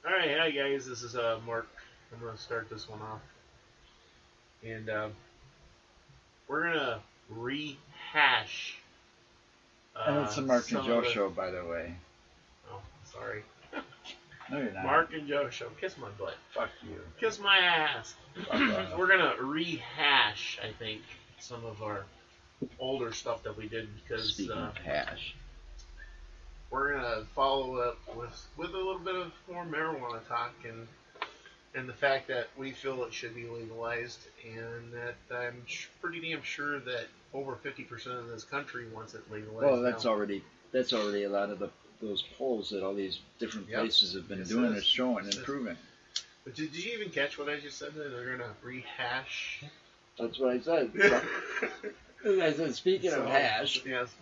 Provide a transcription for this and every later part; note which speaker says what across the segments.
Speaker 1: Alright, hi guys, this is Mark. I'm going to start this one off. And we're going to rehash.
Speaker 2: And it's the Mark and Joe
Speaker 1: the...
Speaker 2: show, by the way.
Speaker 1: Oh, sorry.
Speaker 2: No, you're not.
Speaker 1: Mark and Joe show. Kiss my butt.
Speaker 2: Fuck you.
Speaker 1: Kiss my ass. We're going to rehash, I think, some of our older stuff that we did because
Speaker 2: Speaking of hash,
Speaker 1: we're going to follow up with a little bit of more marijuana talk and the fact that we feel it should be legalized, and that I'm pretty damn sure that over 50% of this country wants it legalized.
Speaker 2: Well, that's already a lot of those polls that all these different places have been doing is showing and proving.
Speaker 1: But did you even catch what I just said? That they're gonna rehash.
Speaker 2: That's what I said. I said, speaking of hash.
Speaker 1: Yes.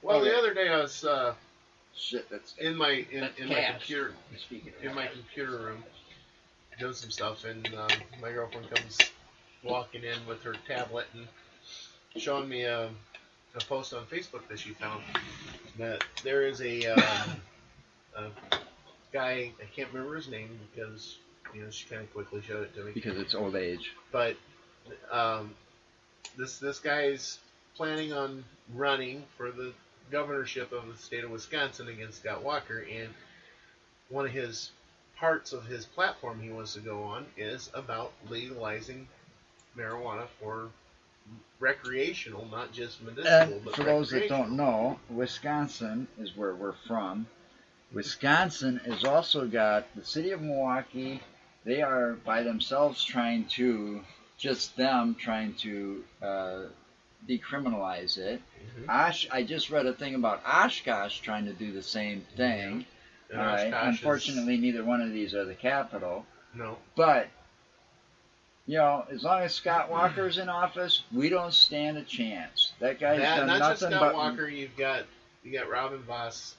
Speaker 1: Well, the other day I was in my computer room doing some stuff, and my girlfriend comes walking in with her tablet and showing me a post on Facebook that she found that there is a guy, I can't remember his name because she kind of quickly showed it to me
Speaker 2: because it's old age,
Speaker 1: but this guy's planning on running for the governorship of the state of Wisconsin against Scott Walker, and one of his parts of his platform he wants to go on is about legalizing marijuana for recreational, not just medicinal. But
Speaker 2: for those that don't know, Wisconsin is where we're from. Wisconsin has also got the city of Milwaukee. They are by themselves trying to decriminalize it.
Speaker 1: Mm-hmm.
Speaker 2: I just read a thing about Oshkosh trying to do the same thing.
Speaker 1: Yeah.
Speaker 2: All right. Unfortunately, neither one of these are the capital.
Speaker 1: No.
Speaker 2: But as long as Scott Walker's in office, we don't stand a chance. That guy's done
Speaker 1: not
Speaker 2: nothing
Speaker 1: just Scott
Speaker 2: but
Speaker 1: Walker. You got Robin Voss,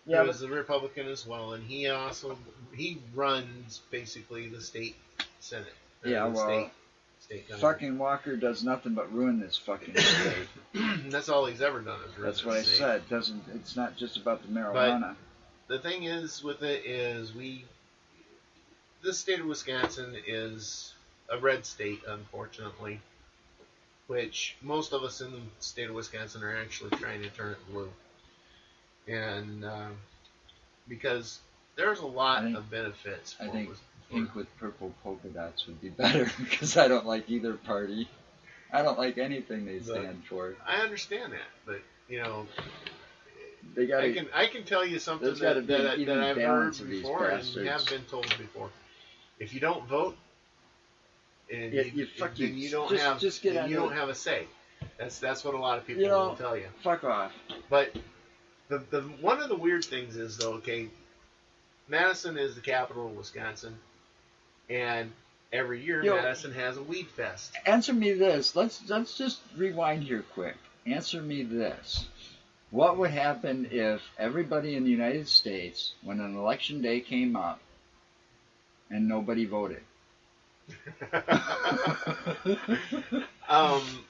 Speaker 1: who is a Republican as well, and he runs basically the state senate.
Speaker 2: Fucking Walker does nothing but ruin this fucking state.
Speaker 1: That's all he's ever done is ruin.
Speaker 2: That's what I said. It's not just about the marijuana.
Speaker 1: But the thing is with it is this state of Wisconsin is a red state, unfortunately, which most of us in the state of Wisconsin are actually trying to turn it blue. And because there's a lot of benefits.
Speaker 2: I think pink with purple polka dots would be better because I don't like either party. I don't like anything they stand for.
Speaker 1: I understand that, but
Speaker 2: I
Speaker 1: can tell you something that I've heard before and have been told before. If you don't vote, and you don't have a say. That's what a lot of people will tell you.
Speaker 2: Fuck off.
Speaker 1: But the one of the weird things is though, Madison is the capital of Wisconsin, and every year Madison has a weed fest.
Speaker 2: Answer me this. Let's just rewind here quick. Answer me this. What would happen if everybody in the United States, when an election day came up, and nobody voted?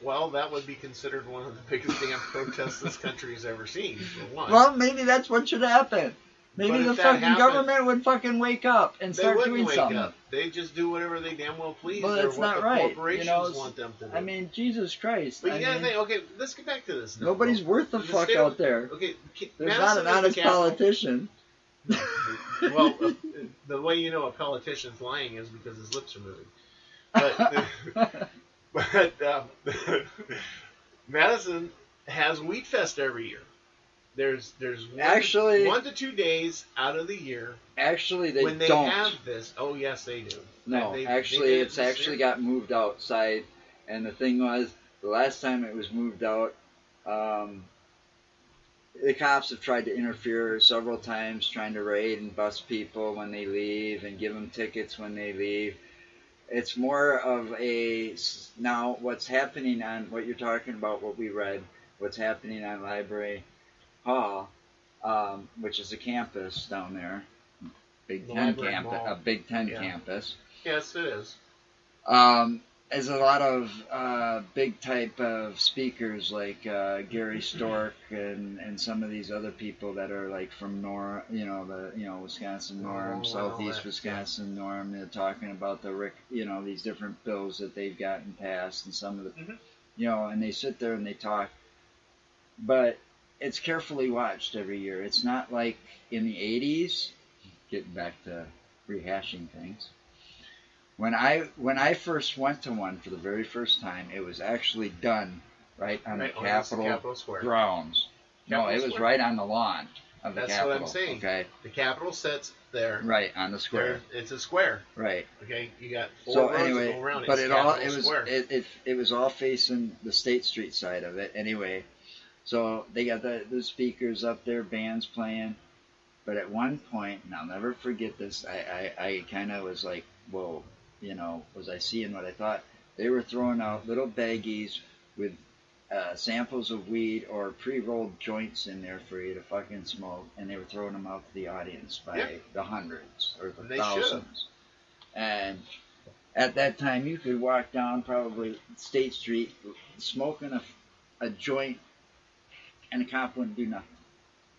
Speaker 1: Well, that would be considered one of the biggest damn protests this country has ever seen, for one.
Speaker 2: Well, maybe that's what should happen. Maybe the fucking government would fucking wake up and start doing something.
Speaker 1: They just do whatever they damn well please.
Speaker 2: Well, that's not right.
Speaker 1: Corporations want them to do.
Speaker 2: I mean, Jesus Christ.
Speaker 1: But you gotta think, okay, let's get back to this now.
Speaker 2: Nobody's worth the fuck out there.
Speaker 1: Okay,
Speaker 2: there's not an honest politician.
Speaker 1: Well, the way you know a politician's lying is because his lips are moving. But Madison has Wheat Fest every year. There's
Speaker 2: actually
Speaker 1: 1 to 2 days out of the year.
Speaker 2: Actually, they
Speaker 1: when they
Speaker 2: don't.
Speaker 1: have this. Oh yes, they do.
Speaker 2: No, it's actually got moved outside. And the thing was, the last time it was moved out, the cops have tried to interfere several times, trying to raid and bust people when they leave and give them tickets when they leave. It's more of now what's happening on what you're talking about, what we read, what's happening on Library Hall, which is a campus down there, Big Ten campus.
Speaker 1: Yes, it is.
Speaker 2: there's a lot of big type of speakers like Gary Stork and some of these other people that are like from Wisconsin Norm, Southeast Wisconsin Norm. They're talking about these different bills that they've gotten passed and some of the and they sit there and they talk, but it's carefully watched every year. It's not like in the 80s, getting back to rehashing things. When I first went to one for the very first time, it was actually done right on the Capitol grounds. No, it was right on the lawn of the Capitol.
Speaker 1: That's what I'm saying. Okay. The Capitol sits there.
Speaker 2: Right, on the square.
Speaker 1: It's a square.
Speaker 2: Right.
Speaker 1: Okay, you got four roads to go around it.
Speaker 2: But it was all facing the State Street side of it anyway. So they got the speakers up there, bands playing. But at one point, and I'll never forget this, I kind of was like, whoa. Was I seeing what I thought? They were throwing out little baggies with samples of weed or pre-rolled joints in there for you to fucking smoke, and they were throwing them out to the audience by the hundreds or the thousands. And at that time, you could walk down probably State Street smoking a joint, and a cop wouldn't do nothing.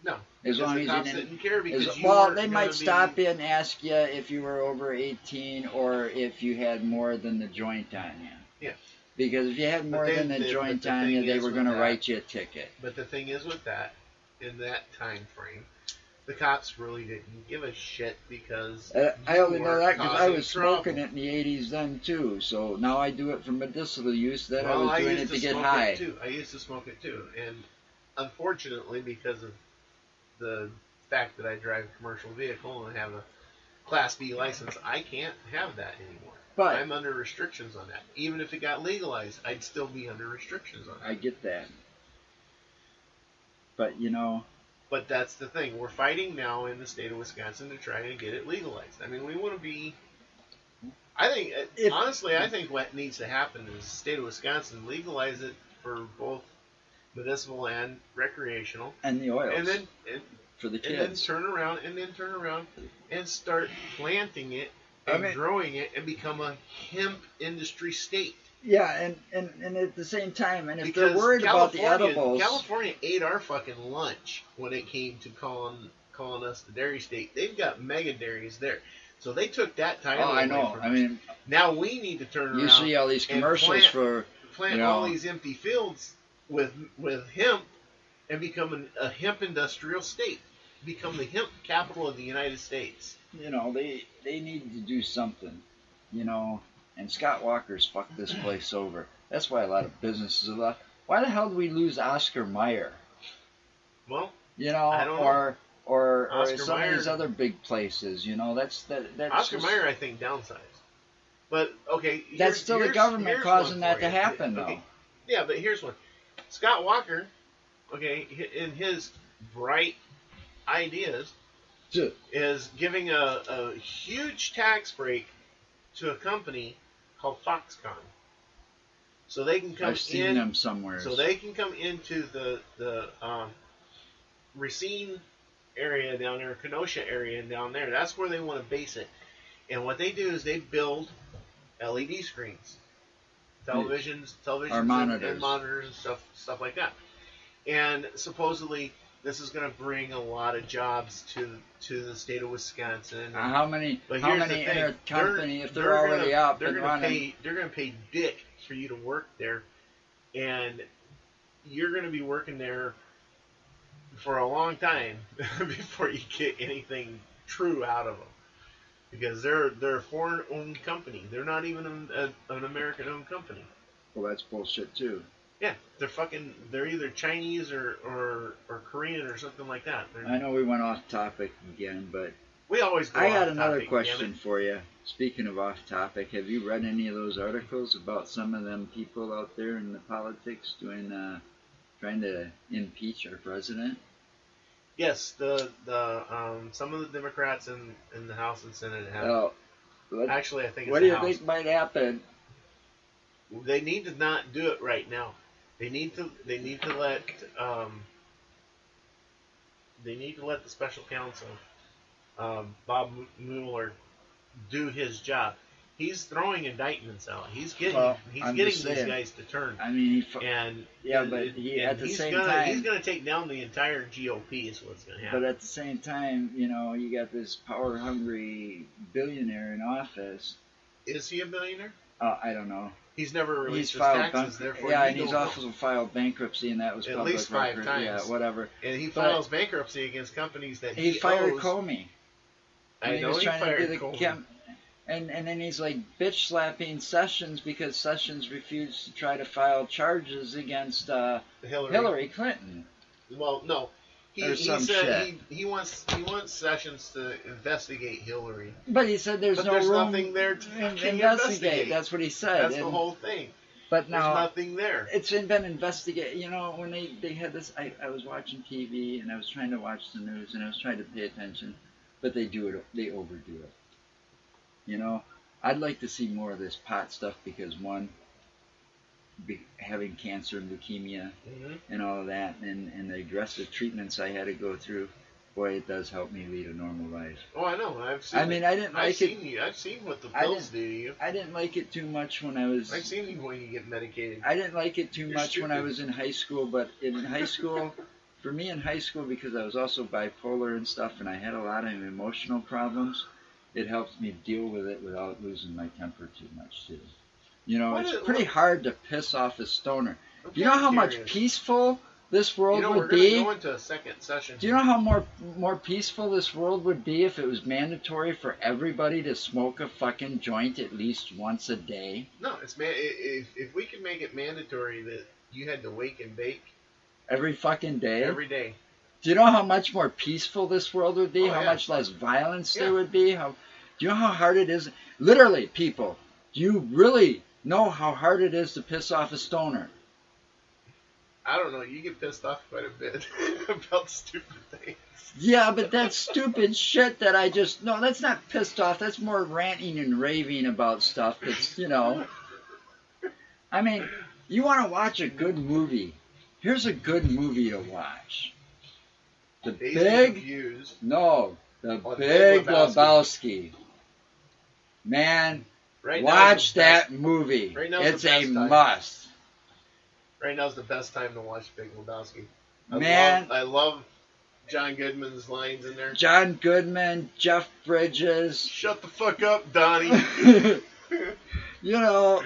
Speaker 1: No.
Speaker 2: As long as
Speaker 1: you didn't care because
Speaker 2: they might stop you and ask you if you were over 18 or if you had more than the joint on you.
Speaker 1: Yeah.
Speaker 2: Because if you had more than the joint on you, they were going to write you a ticket.
Speaker 1: But the thing is with that, in that time frame, the cops really didn't give a shit because
Speaker 2: I only know that because I was smoking it in the 80s then too. So now I do it for medicinal use. Then I was doing it to get high.
Speaker 1: I used to smoke it too, and unfortunately, because of the fact that I drive a commercial vehicle and have a Class B license, I can't have that anymore. But I'm under restrictions on that. Even if it got legalized, I'd still be under restrictions on that.
Speaker 2: I get that. But
Speaker 1: But that's the thing. We're fighting now in the state of Wisconsin to try and get it legalized. I mean, we want to be... honestly, I think what needs to happen is the state of Wisconsin legalize it for both medicinal and recreational,
Speaker 2: and the oils,
Speaker 1: and then
Speaker 2: for the kids,
Speaker 1: and then turn around and start planting it and growing it and become a hemp industry state.
Speaker 2: Yeah, and at the same time, and if they're worried about the edibles,
Speaker 1: California ate our fucking lunch when it came to calling us the dairy state. They've got mega dairies there, so they took that title.
Speaker 2: Oh, I know. I mean,
Speaker 1: now we need to turn around.
Speaker 2: You see all these commercials
Speaker 1: plant all these empty fields with hemp and become a hemp industrial state. Become the hemp capital of the United States.
Speaker 2: They need to do something, and Scott Walker's fucked this place over. That's why a lot of businesses are left. Why the hell did we lose Oscar Mayer?
Speaker 1: Well,
Speaker 2: I don't know. Or some Mayer, of these other big places, that's
Speaker 1: Oscar Mayer, I think, downsized. But, okay.
Speaker 2: That's still the government causing that to happen, though.
Speaker 1: Okay. Yeah, but here's one. Scott Walker, okay, in his bright ideas, is giving a huge tax break to a company called Foxconn, so they can come
Speaker 2: I've seen them somewhere.
Speaker 1: So they can come into the Racine area down there, Kenosha area down there. That's where they want to base it. And what they do is they build LED screens, televisions,
Speaker 2: or monitors.
Speaker 1: And monitors and stuff like that. And supposedly this is going to bring a lot of jobs to the state of Wisconsin.
Speaker 2: How many in a company, if they're already up and running?
Speaker 1: They're going to pay dick for you to work there, and you're going to be working there for a long time before you get anything true out of them. Because they're a foreign-owned company. They're not even an American-owned company.
Speaker 2: Well, that's bullshit too.
Speaker 1: Yeah, they're either Chinese or Korean or something like that.
Speaker 2: I know we went off topic again, but
Speaker 1: we always go off topic.
Speaker 2: I got another question for you. Speaking of off topic, have you read any of those articles about some of them people out there in the politics trying to impeach our president?
Speaker 1: Yes, some of the Democrats in the House and Senate have. Actually, I think it's
Speaker 2: what do you think might happen?
Speaker 1: They need to not do it right now. They need to let the special counsel Bob Mueller do his job. He's throwing indictments out. He's getting these guys to turn.
Speaker 2: I mean,
Speaker 1: and
Speaker 2: at the same time,
Speaker 1: he's gonna take down the entire GOP. Is what's gonna happen.
Speaker 2: But at the same time, you know, you got this power-hungry billionaire in office.
Speaker 1: Is he a billionaire?
Speaker 2: I don't know.
Speaker 1: He's never released his
Speaker 2: filed
Speaker 1: taxes, therefore
Speaker 2: and he's also filed bankruptcy, and that was
Speaker 1: at
Speaker 2: public
Speaker 1: least 5
Speaker 2: record.
Speaker 1: times.
Speaker 2: Yeah, whatever.
Speaker 1: And he files bankruptcy against companies that
Speaker 2: he fired
Speaker 1: owes.
Speaker 2: Comey.
Speaker 1: I know he fired Comey.
Speaker 2: And then he's like bitch slapping Sessions because Sessions refused to try to file charges against Hillary Clinton.
Speaker 1: Well, no. He said he wants Sessions to investigate Hillary.
Speaker 2: But he said there's
Speaker 1: nothing there to investigate.
Speaker 2: That's what he said.
Speaker 1: That's the whole thing.
Speaker 2: But now
Speaker 1: there's nothing there.
Speaker 2: It's been investigated. You know, when they had this, I was watching TV and I was trying to watch the news and I was trying to pay attention, but they overdo it. You know, I'd like to see more of this pot stuff because one, having cancer and leukemia and all of that, and the aggressive treatments I had to go through, boy, it does help me lead a normal life.
Speaker 1: Oh, I know. I've seen. I've seen what the pills do to you.
Speaker 2: I didn't like it too much when I was.
Speaker 1: I've seen you when you get medicated.
Speaker 2: I didn't like it too much when I was in high school, but in high school, for me in high school, because I was also bipolar and stuff, and I had a lot of emotional problems. It helps me deal with it without losing my temper too much, too. You know, it's pretty hard to piss off a stoner. Do you know how much peaceful this world would be?
Speaker 1: We're going to go into a second session.
Speaker 2: Do you know how more peaceful this world would be if it was mandatory for everybody to smoke a fucking joint at least once a day?
Speaker 1: No, if we could make it mandatory that you had to wake and bake
Speaker 2: every fucking day.
Speaker 1: Every day.
Speaker 2: Do you know how much more peaceful this world would be? How much less violence there would be? Do you know how hard it is? Literally, people, do you really know how hard it is to piss off a stoner?
Speaker 1: I don't know. You get pissed off quite a bit about stupid things.
Speaker 2: Yeah, but that's stupid shit that I just... No, that's not pissed off. That's more ranting and raving about stuff that's, you know... I mean, you want to watch a good movie. Here's a good movie to watch. The Big Lebowski. Man, watch that movie. It's a must.
Speaker 1: Right now's the best time to watch Big Lebowski.
Speaker 2: I
Speaker 1: love John Goodman's lines in there.
Speaker 2: John Goodman, Jeff Bridges.
Speaker 1: Shut the fuck up, Donnie.
Speaker 2: You know.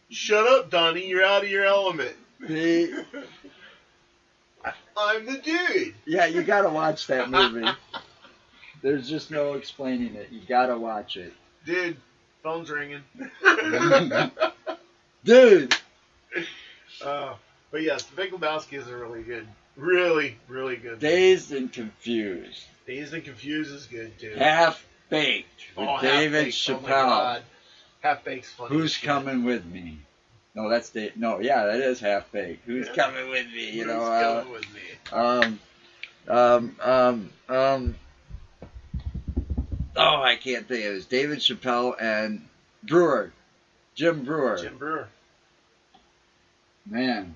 Speaker 1: Shut up, Donnie. You're out of your element. I'm the dude.
Speaker 2: Yeah, you gotta watch that movie. There's just no explaining it. You gotta watch it.
Speaker 1: Dude, phone's ringing.
Speaker 2: Dude.
Speaker 1: But yes, The Big Lebowski is a really good, really good.
Speaker 2: Dazed and Confused.
Speaker 1: Dazed and Confused is good too.
Speaker 2: Half Baked with David Chappelle. Oh my God.
Speaker 1: Half Baked's funny.
Speaker 2: Who's coming with me? No, that's no. Yeah, that is Half Baked. Who's coming with me? You know.
Speaker 1: Coming with me?
Speaker 2: Oh, I can't think. It was David Chappelle and Jim Brewer.
Speaker 1: Jim Brewer.
Speaker 2: Man,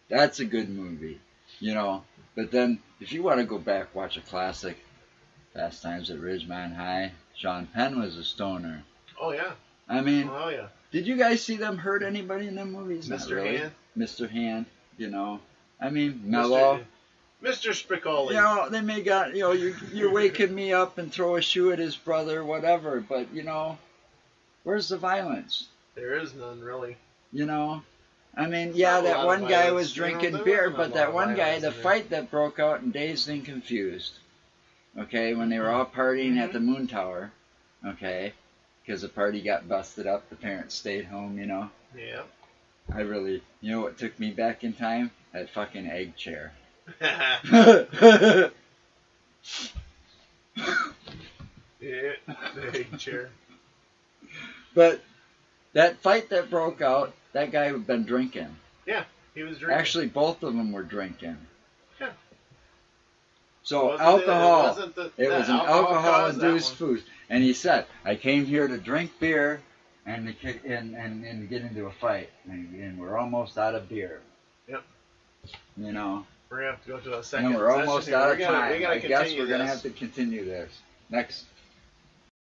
Speaker 2: that's a good movie. You know. But then, if you want to go back, watch a classic, Fast Times at Ridgemont High. Sean Penn was a stoner.
Speaker 1: Oh yeah.
Speaker 2: I mean.
Speaker 1: Oh yeah.
Speaker 2: Did you guys see them hurt anybody in them movies?
Speaker 1: Mr. Hand.
Speaker 2: Mr. Hand, you know. I mean, Mellow.
Speaker 1: Mr. Spicoli.
Speaker 2: You know, they may got, you know, you're waking me up and throw a shoe at his brother, whatever. But, you know, where's the violence?
Speaker 1: There is none, really.
Speaker 2: You know? I mean, yeah, that one guy was drinking beer, but that one guy, the fight that broke out in Dazed and Confused, okay, when they were all partying at the Moon Tower, okay, because the party got busted up, the parents stayed home, you know.
Speaker 1: Yeah.
Speaker 2: You know what took me back in time? That fucking egg chair.
Speaker 1: Yeah, the egg chair.
Speaker 2: But that fight that broke out, that guy had been drinking.
Speaker 1: Yeah, he was drinking.
Speaker 2: Actually, both of them were drinking.
Speaker 1: Yeah.
Speaker 2: So alcohol, it was an alcohol-induced food. And he said, I came here to drink beer and to get into a fight. And we're almost out of beer.
Speaker 1: Yep.
Speaker 2: You know.
Speaker 1: We're going to have to go to a second
Speaker 2: and we're almost out of time.
Speaker 1: I
Speaker 2: guess we're going to have to continue this. Next